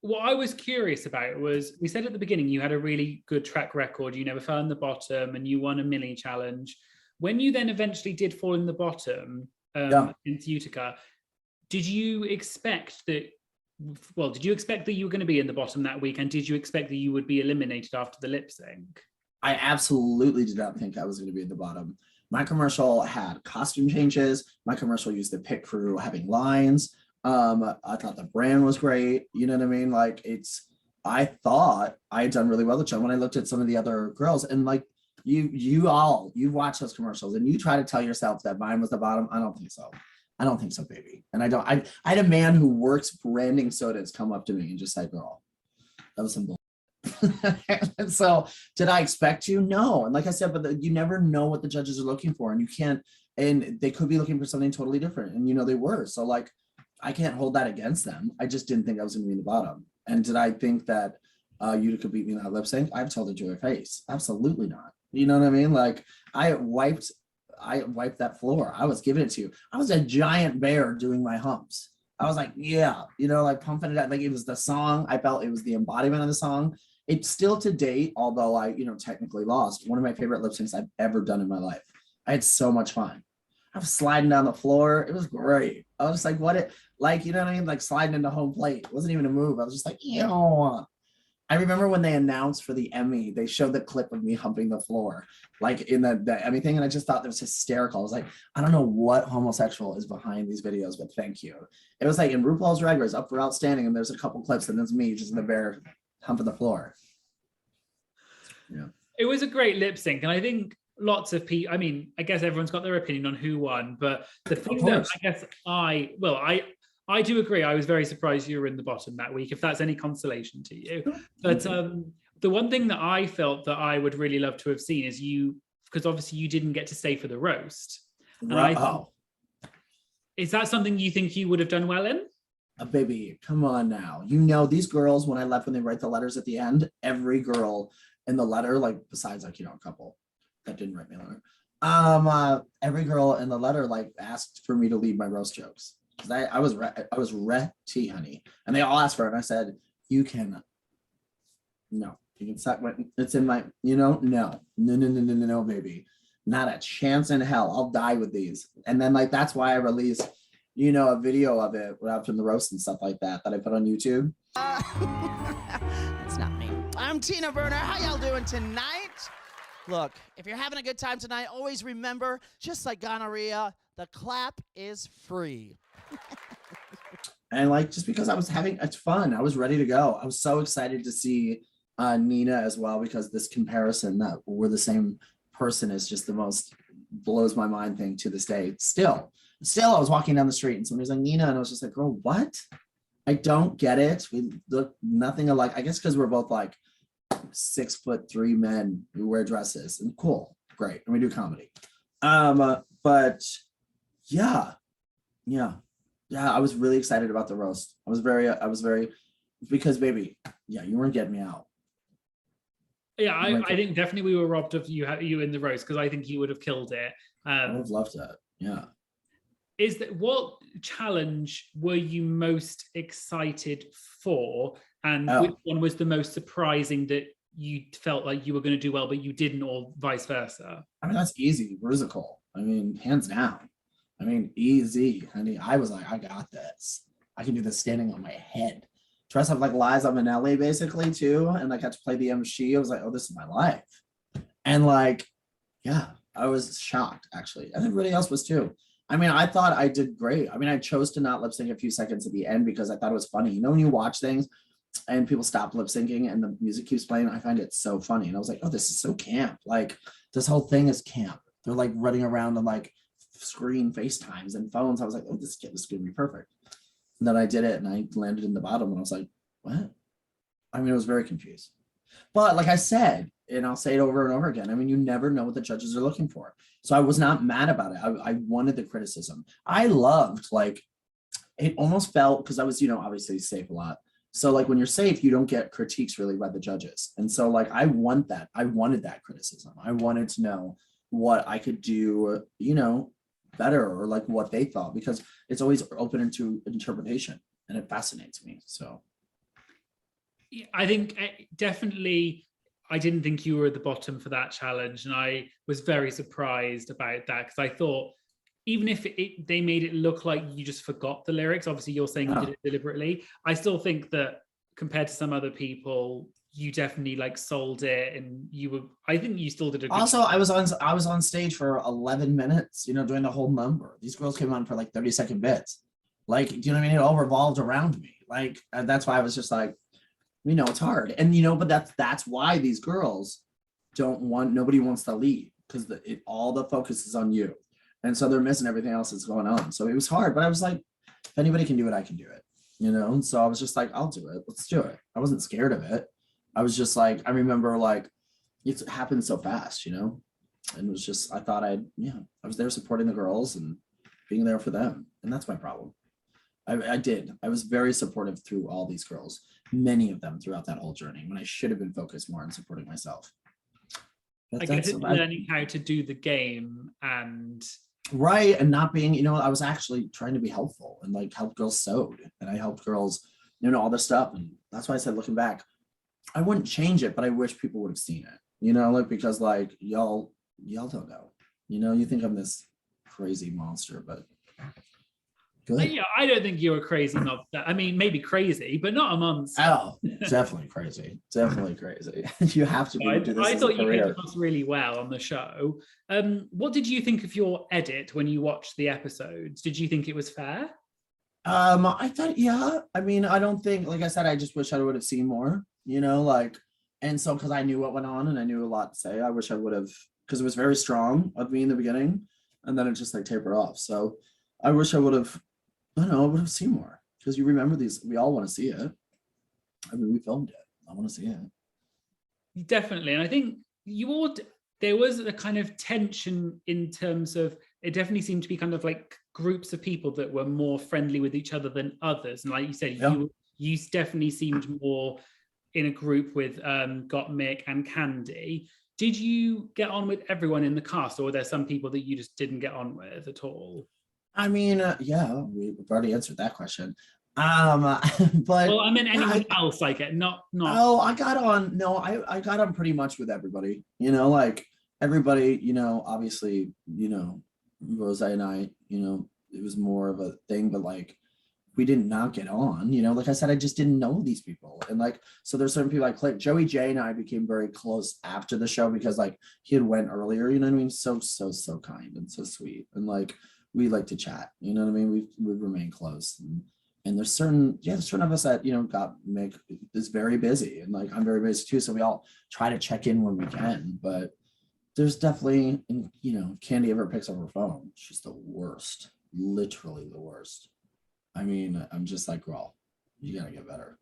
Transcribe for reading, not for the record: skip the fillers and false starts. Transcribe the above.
what I was curious about was, we said at the beginning you had a really good track record. You never fell in the bottom and you won a mini challenge. When you then eventually did fall in the bottom into Utica, did you expect that, well, did you expect that you were going to be in the bottom that week? And did you expect that you would be eliminated after the lip sync? I absolutely did not think I was going to be at the bottom. My commercial had costume changes. My commercial used the pit crew having lines. I thought the brand was great. You know what I mean? Like I thought I had done really well the show when I looked at some of the other girls, and like you watch those commercials and you try to tell yourself that mine was the bottom. I don't think so. I don't think so, baby. And I had a man who works branding sodas come up to me and just say, girl, that was some bull. And so did I expect you? No. And like I said, but you never know what the judges are looking for, and you can't, and they could be looking for something totally different. And they were. So like, I can't hold that against them. I just didn't think I was going to be in the bottom. And did I think that Utica beat me in that lip sync? I've told it to her face. Absolutely not. You know what I mean? Like I wiped that floor. I was giving it to you. I was a giant bear doing my humps. I was like, yeah, like pumping it out. Like it was the song. I felt it was the embodiment of the song. It's still to date, although I, technically lost, one of my favorite lip syncs I've ever done in my life. I had so much fun. I was sliding down the floor. It was great. I was just like, what you know what I mean? Like sliding into home plate. It wasn't even a move. I was just like, ew. I remember when they announced for the Emmy, they showed the clip of me humping the floor, like in the Emmy thing. And I just thought that was hysterical. I was like, I don't know what homosexual is behind these videos, but thank you. It was like in RuPaul's Drag Race up for outstanding. And there's a couple clips and it's me just in the bear humping the floor. Yeah. It was a great lip sync. And I think lots of people, I mean, I guess everyone's got their opinion on who won, but the thing that I guess I do agree. I was very surprised you were in the bottom that week, if that's any consolation to you. But the one thing that I felt that I would really love to have seen is you, because obviously you didn't get to stay for the roast. Is that something you think you would have done well in? Baby, come on now. These girls, when I left, when they write the letters at the end, every girl in the letter, like besides like, a couple that didn't write me a letter. Every girl in the letter like asked for me to lead my roast jokes. I was ready, honey. And they all asked for it. And I said, you can, no, you can suck my, it's in my, no, baby. Not a chance in hell. I'll die with these. And then like, that's why I released, a video of it after the roast and stuff like that I put on YouTube. It's not me. I'm Tina Burner. How y'all doing tonight? Look, if you're having a good time tonight, always remember, just like gonorrhea, the clap is free. And like, just because I was having it's fun, I was ready to go. I was so excited to see Nina as well, because this comparison that we're the same person is just the most blows my mind thing to this day. Still, I was walking down the street and somebody's like, Nina, and I was just like, girl, what? I don't get it. We look nothing alike. I guess because we're both like 6'3" men who wear dresses, and cool, great, and we do comedy. But yeah, I was really excited about the roast. I was very because baby, yeah, you weren't getting me out. Yeah, I think definitely we were robbed of you in the roast, because I think you would have killed it. I would have loved that. Yeah. What challenge were you most excited for, and which one was the most surprising that you felt like you were going to do well but you didn't, or vice versa? I mean, that's easy. Rusical. I mean, hands down. I mean, easy. I was like, I got this. I can do this standing on my head. Dress up like Liza Minnelli, basically, too. And like, I had to play the MC. I was like, oh, this is my life. And like, yeah, I was shocked, actually. And everybody else was, too. I mean, I thought I did great. I mean, I chose to not lip sync a few seconds at the end because I thought it was funny. When you watch things and people stop lip syncing and the music keeps playing, I find it so funny. And I was like, oh, this is so camp. Like, this whole thing is camp. They're like running around and like screen FaceTimes and phones. I was like, oh, this is gonna be perfect. And then I did it and I landed in the bottom and I was like, what? I mean, I was very confused. But like I said, and I'll say it over and over again, I mean, you never know what the judges are looking for. So I was not mad about it. I wanted the criticism. I loved, like, it almost felt, because I was, obviously safe a lot. So like when you're safe, you don't get critiques really by the judges. And so like, I wanted that criticism. I wanted to know what I could do, better, or like what they thought, because it's always open into interpretation and it fascinates me. So I think definitely I didn't think you were at the bottom for that challenge, and I was very surprised about that because I thought even if they made it look like you just forgot the lyrics, obviously you're saying you did it deliberately. I still think that compared to some other people, you definitely like sold it, and I think you still did a good Also, job. I was on stage for 11 minutes, doing the whole number. These girls came on for like 30-second bits. Like, do you know what I mean? It all revolved around me. Like, that's why I was just like, it's hard. And but that's why these girls nobody wants to leave, because all the focus is on you. And so they're missing everything else that's going on. So it was hard, but I was like, if anybody can do it, I can do it. And so I was just like, I'll do it. Let's do it. I wasn't scared of it. I was just like, I remember like it happened so fast, and it was just, I thought I was there supporting the girls and being there for them. And that's my problem. I was very supportive through all these girls, many of them throughout that whole journey, when I should have been focused more on supporting myself. I guess it's learning how to do the game and right, and not being, I was actually trying to be helpful and like help girls sewed, and I helped girls, all this stuff. And that's why I said, looking back, I wouldn't change it, but I wish people would have seen it, like, because like y'all don't know, you think I'm this crazy monster, but good. Yeah, I don't think you're a crazy monster. I mean, maybe crazy, but not a monster. Oh, definitely crazy. Definitely crazy. You have to be able to do this. I thought you came across really well on the show. What did you think of your edit when you watched the episodes? Did you think it was fair? I thought, yeah. I mean, I don't think, like I said, I just wish I would have seen more, like, and so because I knew what went on and I knew a lot to say, I wish I would have, because it was very strong of me in the beginning, and then it just like tapered off. So I wish I would have, I don't know, I would have seen more, because you remember these, we all want to see it. I mean, we filmed it. I want to see it. Definitely. And I think there was a kind of tension in terms of, it definitely seemed to be kind of like groups of people that were more friendly with each other than others. And like you said, you definitely seemed more in a group with Gottmik and Candy. Did you get on with everyone in the cast, or were there some people that you just didn't get on with at all? I mean, yeah, we've already answered that question. But well, I mean, anyone else like it, not. Oh, I got on. No, I got on pretty much with everybody. Like everybody. Obviously, Rose and I. It was more of a thing, but like we did not get on. Like I said, I just didn't know these people, and like so there's certain people like Joey J and I became very close after the show because like he had went earlier. You know what I mean? So kind and so sweet, and like we like to chat. You know what I mean? We've remained close. And there's certain of us that, Mick is very busy, and like I'm very busy too. So we all try to check in when we can, but there's definitely, Candy ever picks up her phone, she's the worst, literally the worst. I mean, I'm just like, girl, you gotta get better.